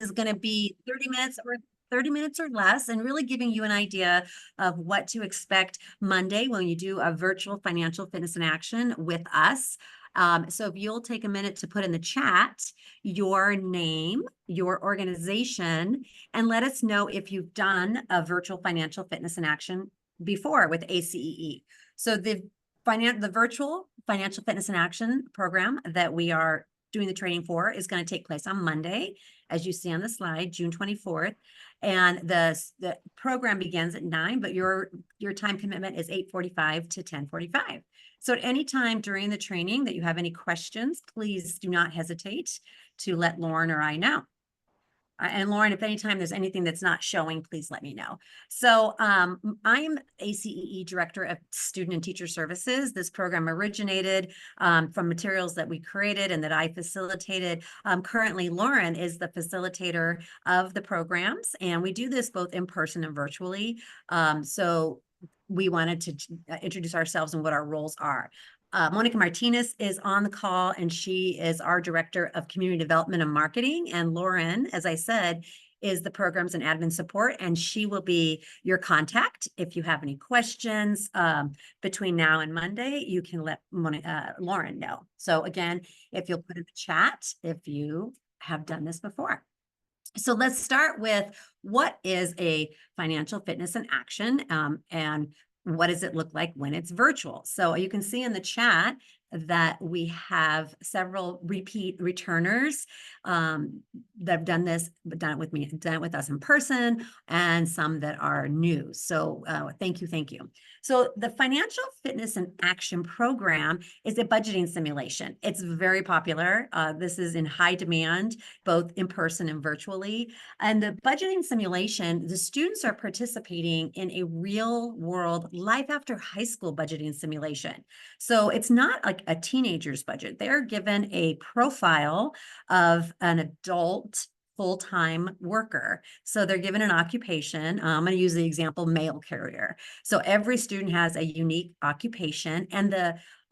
is going to be 30 minutes or less, and really giving you an idea of what to expect Monday when you do a virtual financial fitness in action with us. So if you'll take a minute to put in the chat your name, your organization, and let us know if you've done a virtual financial fitness in action before with ACEE. So the virtual financial fitness in action program that we are doing the training for is going to take place on Monday, as you see on the slide, June 24th. And the program begins at 9, but your time commitment is 8:45 to 10:45. So at any time during the training that you have any questions, please do not hesitate to let Lauren or I know. And Lauren, if anytime there's anything that's not showing, please let me know. So I'm ACEE Director of Student and Teacher Services. This program originated from materials that we created and that I facilitated. Currently, Lauren is the facilitator of the programs, and we do this both in person and virtually. So we wanted to introduce ourselves and what our roles are. Monica Martinez is on the call, and she is our Director of Community Development and Marketing. And Lauren, as I said, is the Programs and Admin Support, and she will be your contact. If you have any questions between now and Monday, you can let Lauren know. So again, if you'll put in the chat if you have done this before. So let's start with what is a financial fitness in action, and what does it look like when it's virtual? So you can see in the chat that we have several repeat returners that have done this, but done it with us in person, and some that are new. So thank you. So the Financial Fitness in Action program is a budgeting simulation. It's very popular. This is in high demand, both in person and virtually. And the budgeting simulation, the students are participating in a real world life after high school budgeting simulation. So it's not like a teenager's budget. They're given a profile of an adult full-time worker. So they're given an occupation. I'm going to use the example mail carrier. So every student has a unique occupation, and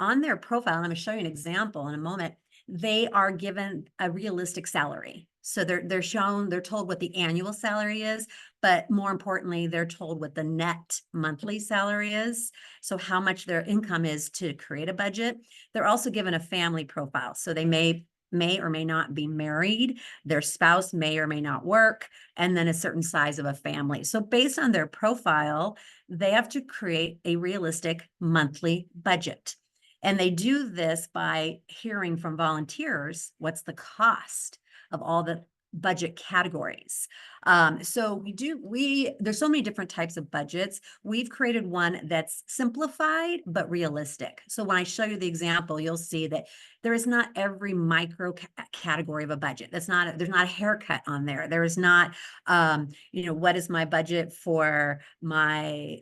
on their profile, and I'm going to show you an example in a moment, they are given a realistic salary. So they're told what the annual salary is, but more importantly, they're told what the net monthly salary is. So how much their income is to create a budget. They're also given a family profile. So they may or may not be married. Their spouse may or may not work, and then a certain size of a family. So based on their profile, they have to create a realistic monthly budget. And they do this by hearing from volunteers what's the cost of all the budget categories. So there's so many different types of budgets. We've created one that's simplified but realistic. So when I show you the example, you'll see that there is not every micro category of a budget. There's not a haircut on there. There is not, what is my budget for my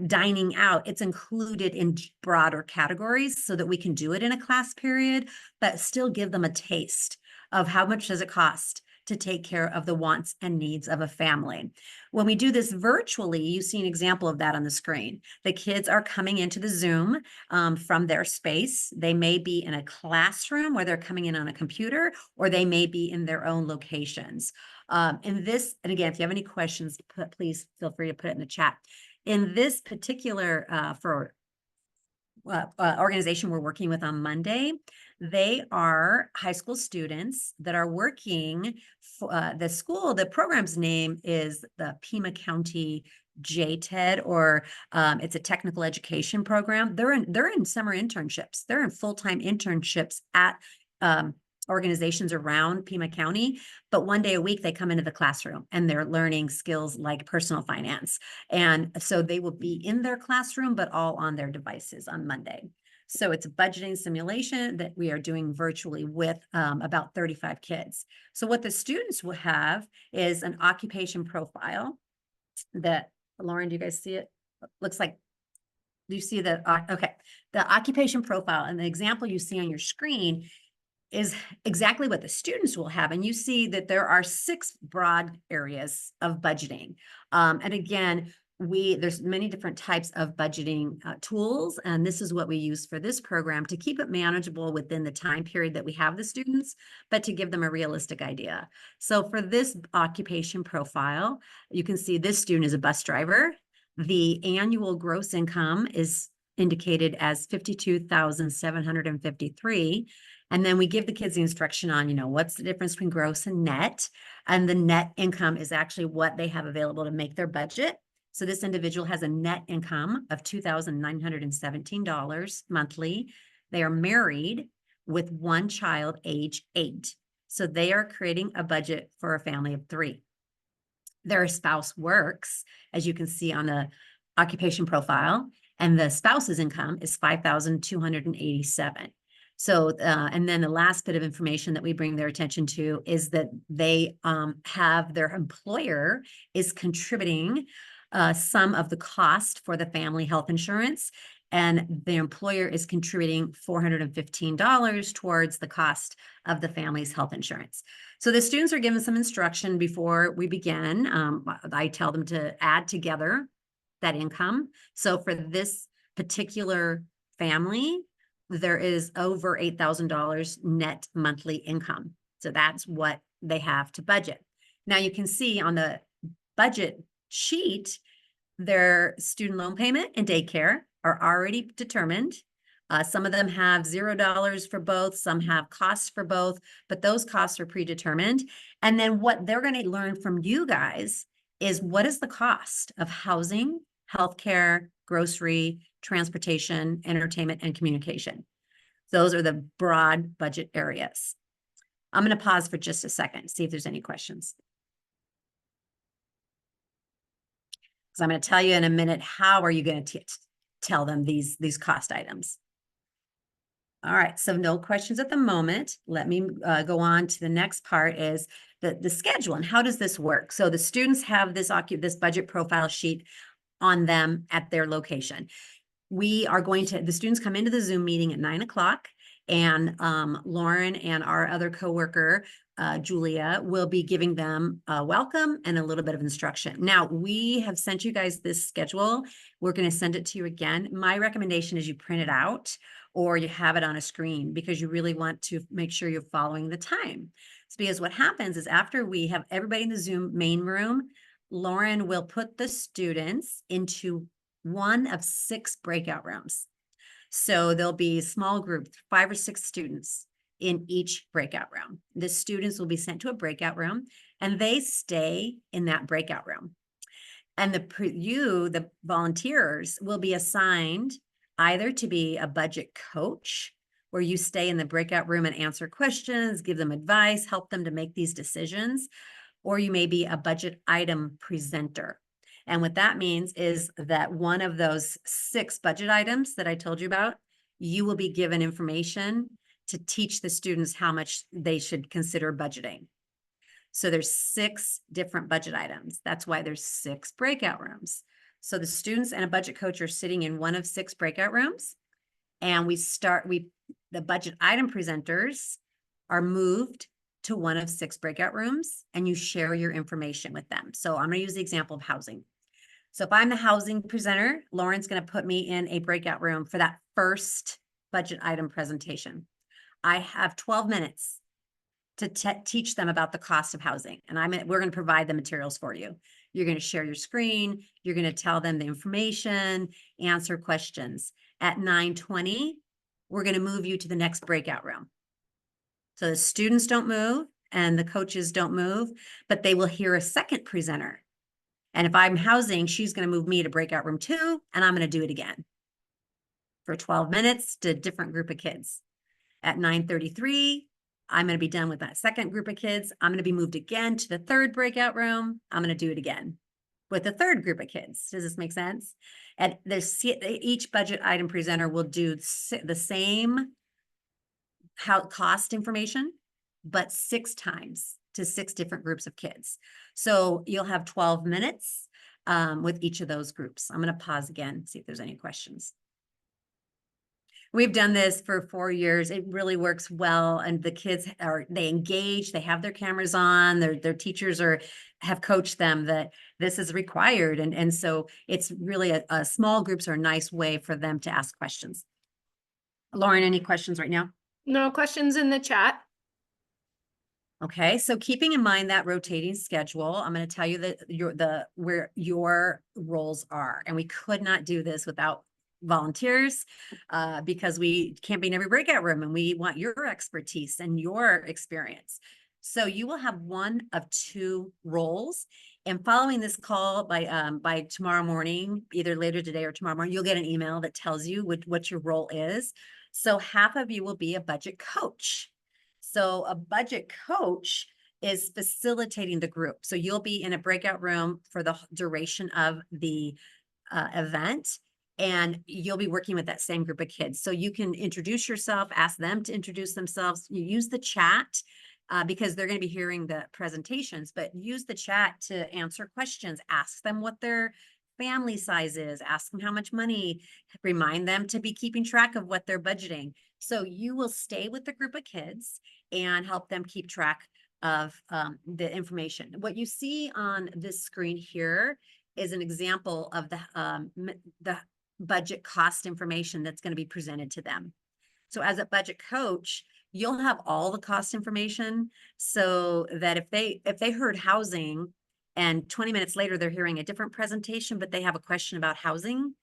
dining out? It's included in broader categories so that we can do it in a class period, but still give them a taste of how much does it cost to take care of the wants and needs of a family. When we do this virtually, you see an example of that on the screen. The kids are coming into the Zoom from their space. They may be in a classroom where they're coming in on a computer, or they may be in their own locations. And again, if you have any questions, please feel free to put it in the chat. In this particular organization we're working with on Monday, they are high school students that are working for the program's name is the Pima County JTED, or it's a technical education program. They're in summer internships. They're in full-time internships at organizations around Pima County, but one day a week they come into the classroom and they're learning skills like personal finance. And so they will be in their classroom, but all on their devices on Monday. So it's a budgeting simulation that we are doing virtually with about 35 kids. So what the students will have is an occupation profile that, Lauren, do you guys see it? Looks like, do you see okay, the occupation profile, and the example you see on your screen is exactly what the students will have. And you see that there are 6 broad areas of budgeting. And again, there's many different types of budgeting tools, and this is what we use for this program to keep it manageable within the time period that we have the students, but to give them a realistic idea. So for this occupation profile, you can see this student is a bus driver. The annual gross income is indicated as 52,753. And then we give the kids the instruction on, what's the difference between gross and net. And the net income is actually what they have available to make their budget. So this individual has a net income of $2,917 monthly. They are married with one child, age 8. So they are creating a budget for a family of 3. Their spouse works, as you can see on the occupation profile, and the spouse's income is $5,287. So, and then the last bit of information that we bring their attention to is that they have their employer is contributing some of the cost for the family health insurance, and the employer is contributing $415 towards the cost of the family's health insurance. So the students are given some instruction before we begin. I tell them to add together that income. So for this particular family, there is over $8,000 net monthly income. So that's what they have to budget. Now you can see on the budget sheet, their student loan payment and daycare are already determined. Some of them have $0 for both, some have costs for both, but those costs are predetermined. And then what they're going to learn from you guys is what is the cost of housing, healthcare, grocery, transportation, entertainment, and communication. Those are the broad budget areas. I'm going to pause for just a second, see if there's any questions. Because I'm going to tell you in a minute, how are you going to tell them these cost items? All right, so no questions at the moment. Let me go on to the next part is the schedule and how does this work? So the students have this budget profile sheet on them at their location. The students come into the Zoom meeting at 9 o'clock, and Lauren and our other coworker, Julia, will be giving them a welcome and a little bit of instruction. Now, we have sent you guys this schedule. We're going to send it to you again. My recommendation is you print it out or you have it on a screen, because you really want to make sure you're following the time. It's because what happens is after we have everybody in the Zoom main room, Lauren will put the students into one of 6 breakout rooms. So there'll be a small group, 5 or 6 students in each breakout room. The students will be sent to a breakout room and they stay in that breakout room. And the volunteers will be assigned either to be a budget coach, where you stay in the breakout room and answer questions, give them advice, help them to make these decisions, or you may be a budget item presenter. And what that means is that one of those 6 budget items that I told you about, you will be given information to teach the students how much they should consider budgeting. So there's 6 different budget items. That's why there's 6 breakout rooms. So the students and a budget coach are sitting in one of 6 breakout rooms. And the budget item presenters are moved to one of 6 breakout rooms, and you share your information with them. So I'm going to use the example of housing. So if I'm the housing presenter, Lauren's going to put me in a breakout room for that first budget item presentation. I have 12 minutes to teach them about the cost of housing, and we're going to provide the materials for you. You're going to share your screen. You're going to tell them the information, answer questions. At 9:20, we're going to move you to the next breakout room. So the students don't move and the coaches don't move, but they will hear a second presenter. And if I'm housing, she's going to move me to breakout room 2, and I'm going to do it again for 12 minutes to a different group of kids. At 9:33, I'm going to be done with that second group of kids. I'm going to be moved again to the 3rd breakout room. I'm going to do it again with the 3rd group of kids. Does this make sense? And each budget item presenter will do the same cost information, but 6 times to 6 different groups of kids. So you'll have 12 minutes with each of those groups. I'm going to pause again, see if there's any questions. We've done this for 4 years. It really works well. And the kids they engage, they have their cameras on, their teachers have coached them that this is required. And so it's really a small groups are a nice way for them to ask questions. Lauren, any questions right now? No questions in the chat. Okay, so keeping in mind that rotating schedule, I'm going to tell you that where your roles are, and we could not do this without volunteers because we can't be in every breakout room, and we want your expertise and your experience. So you will have one of two roles, and following this call by tomorrow morning, either later today or tomorrow morning, you'll get an email that tells you what your role is. So half of you will be a budget coach. So a budget coach is facilitating the group. So you'll be in a breakout room for the duration of the event, and you'll be working with that same group of kids. So you can introduce yourself, ask them to introduce themselves. You use the chat because they're going to be hearing the presentations, but use the chat to answer questions, ask them what their family size is, ask them how much money, remind them to be keeping track of what they're budgeting. So you will stay with the group of kids and help them keep track of the information. What you see on this screen here is an example of the budget cost information that's going to be presented to them. So as a budget coach, you'll have all the cost information so that if they heard housing and 20 minutes later they're hearing a different presentation, but they have a question about housing,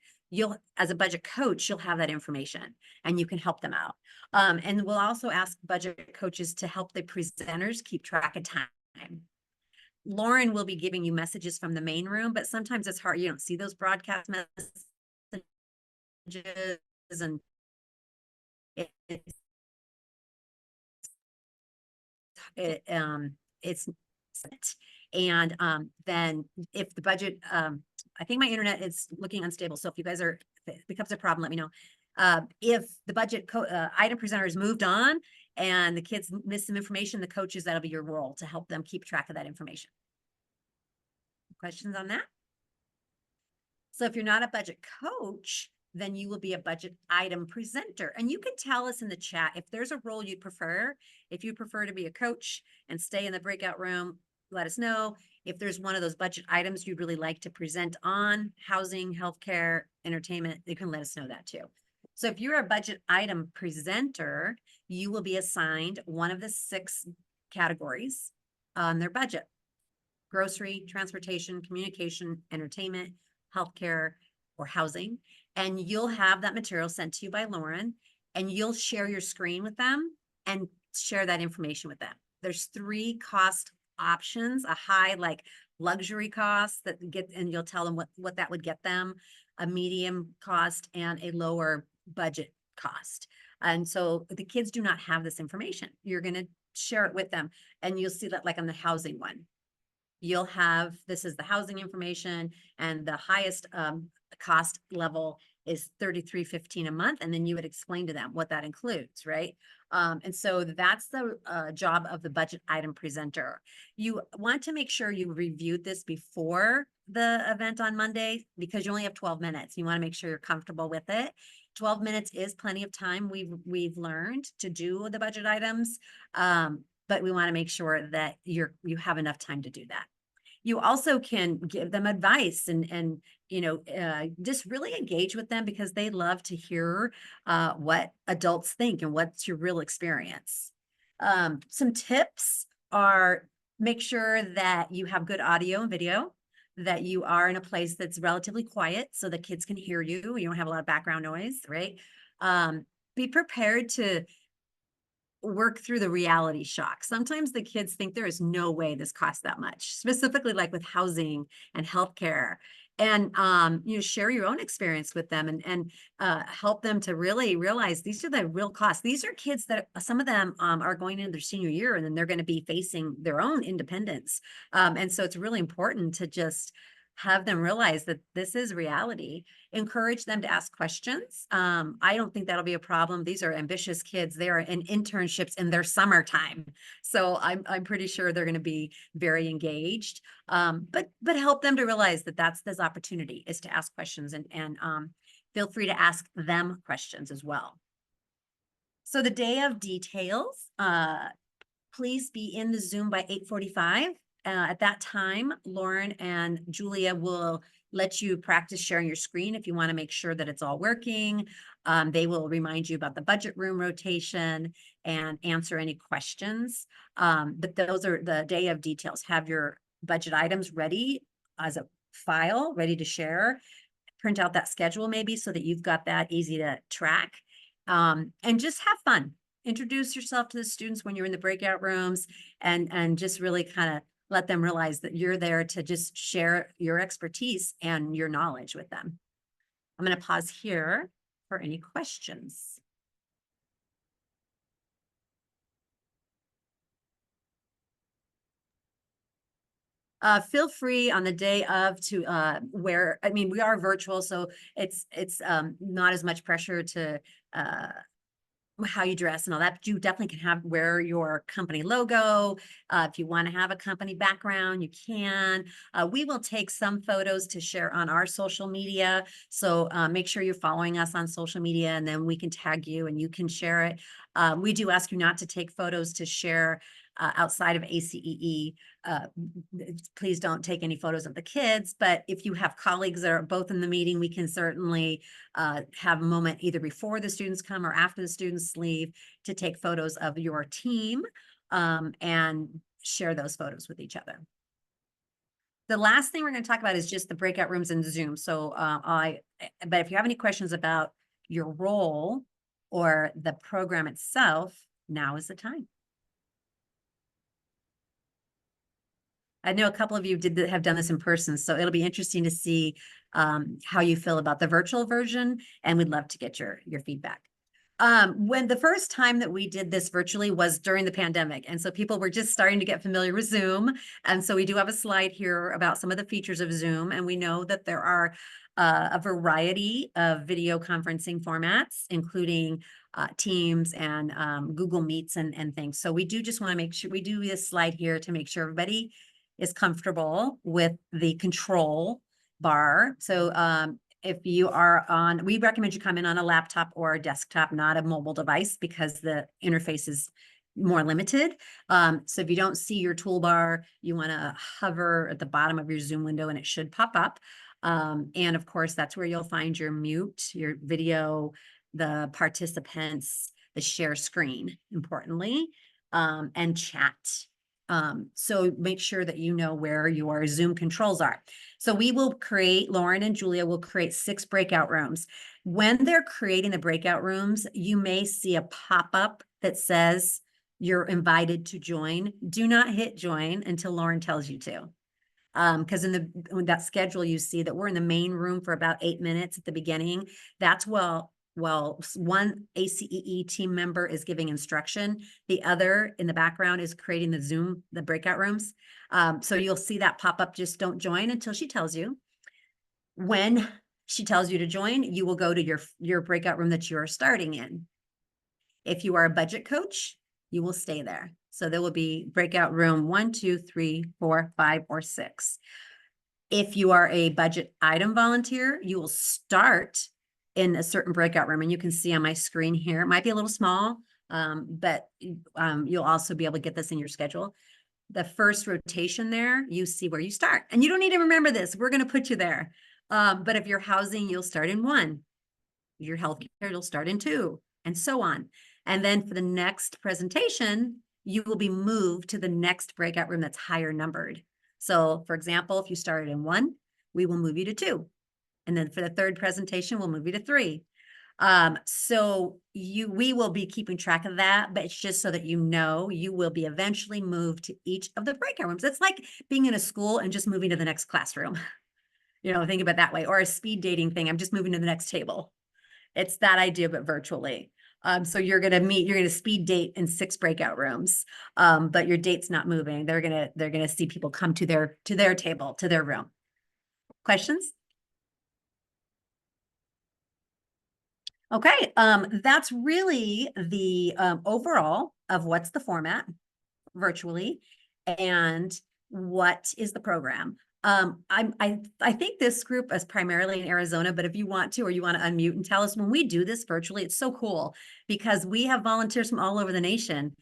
as a budget coach, you'll have that information and you can help them out. And we'll also ask budget coaches to help the presenters keep track of time. Lauren will be giving you messages from the main room, but sometimes it's hard. You don't see those broadcast messages, and it's and then if the budget, I think my internet is looking unstable. So if you guys if it becomes a problem, let me know. If the budget item presenter is moved on and the kids miss some information, the coaches, that'll be your role to help them keep track of that information. Questions on that? So if you're not a budget coach, then you will be a budget item presenter. And you can tell us in the chat if there's a role you prefer. If you prefer to be a coach and stay in the breakout room, let us know. If there's one of those budget items you'd really like to present on, housing, healthcare, entertainment, you can let us know that too. So if you're a budget item presenter, you will be assigned one of the 6 categories on their budget: grocery, transportation, communication, entertainment, healthcare, or housing. And you'll have that material sent to you by Lauren, and you'll share your screen with them and share that information with them. There's 3 cost options: a high, like luxury cost and you'll tell them what that would get them, a medium cost, and a lower budget cost. And so the kids do not have this information. You're going to share it with them, and you'll see that like on the housing one. You'll have, this is the housing information, and the highest cost level is $33.15 a month. And then you would explain to them what that includes, right? And so that's the job of the budget item presenter. You want to make sure you reviewed this before the event on Monday, because you only have 12 minutes. You want to make sure you're comfortable with it. 12 minutes is plenty of time, we've learned, to do the budget items. But we want to make sure that you have enough time to do that. You also can give them advice and just really engage with them, because they love to hear what adults think and what's your real experience. Some tips are: make sure that you have good audio and video, that you are in a place that's relatively quiet so the kids can hear you. You don't have a lot of background noise, right? Be prepared to work through the reality shock. Sometimes the kids think there is no way this costs that much, specifically like with housing and healthcare. And share your own experience with them and help them to really realize these are the real costs. These are kids that some of them are going into their senior year, and then they're going to be facing their own independence. And so it's really important to just have them realize that this is reality. Encourage them to ask questions. I don't think that'll be a problem. These are ambitious kids. They are in internships in their summertime. So I'm pretty sure they're going to be very engaged. But help them to realize that that's this opportunity is to ask questions, and feel free to ask them questions as well. So the day of details, please be in the Zoom by 8:45. At that time, Lauren and Julia will let you practice sharing your screen if you want to make sure that it's all working. They will remind you about the budget room rotation and answer any questions. But those are the day of details. Have your budget items ready as a file, ready to share. Print out that schedule maybe so that you've got that easy to track. And just have fun. Introduce yourself to the students when you're in the breakout rooms and just really kind of let them realize that you're there to just share your expertise and your knowledge with them. I'm going to pause here for any questions. Feel free on the day of to wear, I mean, we are virtual, so it's not as much pressure to how you dress and all that, but you definitely can wear your company logo. If you want to have a company background, you can. We will take some photos to share on our social media. So make sure you're following us on social media, and then we can tag you and you can share it. We do ask you not to take photos to share outside of ACEE. Please don't take any photos of the kids, but if you have colleagues that are both in the meeting, we can certainly have a moment either before the students come or after the students leave to take photos of your team and share those photos with each other. The last thing we're going to talk about is just the breakout rooms in Zoom. So but if you have any questions about your role or the program itself, now is the time. I know a couple of you have done this in person, so it'll be interesting to see how you feel about the virtual version, and we'd love to get your feedback. When the first time that we did this virtually was during the pandemic, and so people were just starting to get familiar with Zoom, and so we do have a slide here about some of the features of Zoom, and we know that there are a variety of video conferencing formats, including Teams and Google Meets and things. So we do just want to make sure we do this slide here to make sure everybody is comfortable with the control bar. So if you are on, we recommend you come in on a laptop or a desktop, not a mobile device, because the interface is more limited. So if you don't see your toolbar, you want to hover at the bottom of your Zoom window and it should pop up. And of course, that's where you'll find your mute, your video, the participants, the share screen, importantly, and chat. So make sure that you know where your Zoom controls are. So we will create, Lauren and Julia will create 6 breakout rooms. When they're creating the breakout rooms, you may see a pop-up that says you're invited to join. Do not hit join until Lauren tells you to. Because in that schedule, you see that we're in the main room for about 8 minutes at the beginning. That's well, one ACEE team member is giving instruction. The other in the background is creating the breakout rooms. So you'll see that pop up. Just don't join until she tells you. When she tells you to join, you will go to your breakout room that you're starting in. If you are a budget coach, you will stay there. So there will be breakout room 1, 2, 3, 4, 5, or 6. If you are a budget item volunteer, you will start in a certain breakout room. And you can see on my screen here, it might be a little small, but you'll also be able to get this in your schedule. The first rotation there, you see where you start. And you don't need to remember this. We're going to put you there. But if you're housing, you'll start in 1. Your healthcare, you'll start in 2, and so on. And then for the next presentation, you will be moved to the next breakout room that's higher numbered. So for example, if you started in 1, we will move you to 2. And then for the third presentation, we'll move you to 3. So we will be keeping track of that, but it's just so that you know you will be eventually moved to each of the breakout rooms. It's like being in a school and just moving to the next classroom. You know, think about it that way, or a speed dating thing. I'm just moving to the next table. It's that idea, but virtually. So you're going to speed date in 6 breakout rooms, but your date's not moving. They're going to see people come to their table, to their room. Questions? Okay, that's really the overall of what's the format virtually. And what is the program? I think this group is primarily in Arizona, but if you want to, or you want to unmute and tell us, when we do this virtually, it's so cool because we have volunteers from all over the nation.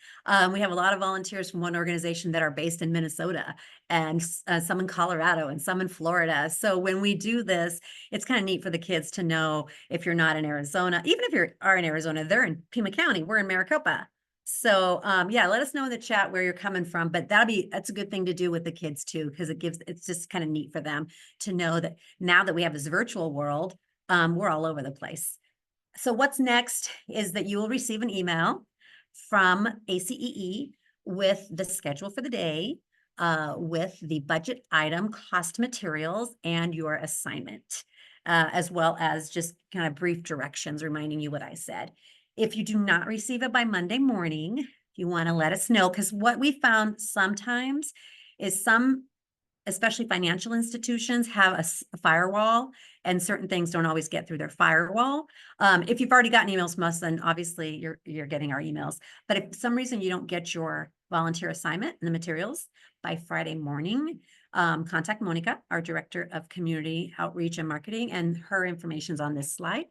We have a lot of volunteers from one organization that are based in Minnesota, and some in Colorado, and some in Florida. So when we do this, it's kind of neat for the kids to know, if you're not in Arizona, even if you are in Arizona, they're in Pima County, we're in Maricopa. So yeah, let us know in the chat where you're coming from, but that's a good thing to do with the kids too, because it's just kind of neat for them to know that now that we have this virtual world, we're all over the place. So what's next is that you will receive an email from ACEE with the schedule for the day, with the budget item, cost materials, and your assignment, as well as just kind of brief directions reminding you what I said. If you do not receive it by Monday morning, you want to let us know, because what we found sometimes is especially financial institutions, have a firewall, and certain things don't always get through their firewall. If you've already gotten emails from us, then obviously you're getting our emails. But if for some reason you don't get your volunteer assignment and the materials by Friday morning, contact Monica, our Director of Community Outreach and Marketing, and her information's on this slide.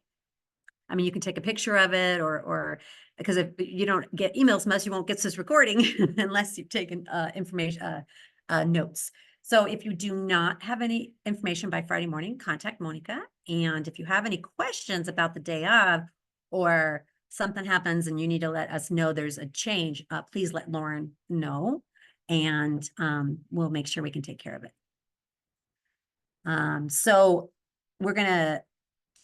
I mean, you can take a picture of it, or because if you don't get emails from us, you won't get this recording unless you've taken information notes. So if you do not have any information by Friday morning, contact Monica. And if you have any questions about the day of, or something happens and you need to let us know there's a change, please let Lauren know, and we'll make sure we can take care of it. So we're gonna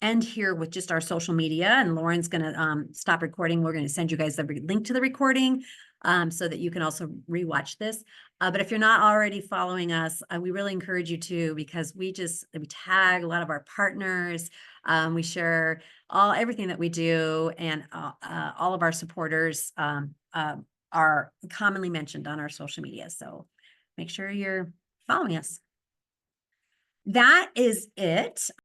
end here with just our social media, and Lauren's gonna stop recording. We're gonna send you guys the link to the recording, so that you can also rewatch this. But if you're not already following us, we really encourage you to, because we tag a lot of our partners. We share everything that we do, and all of our supporters are commonly mentioned on our social media. So make sure you're following us. That is it.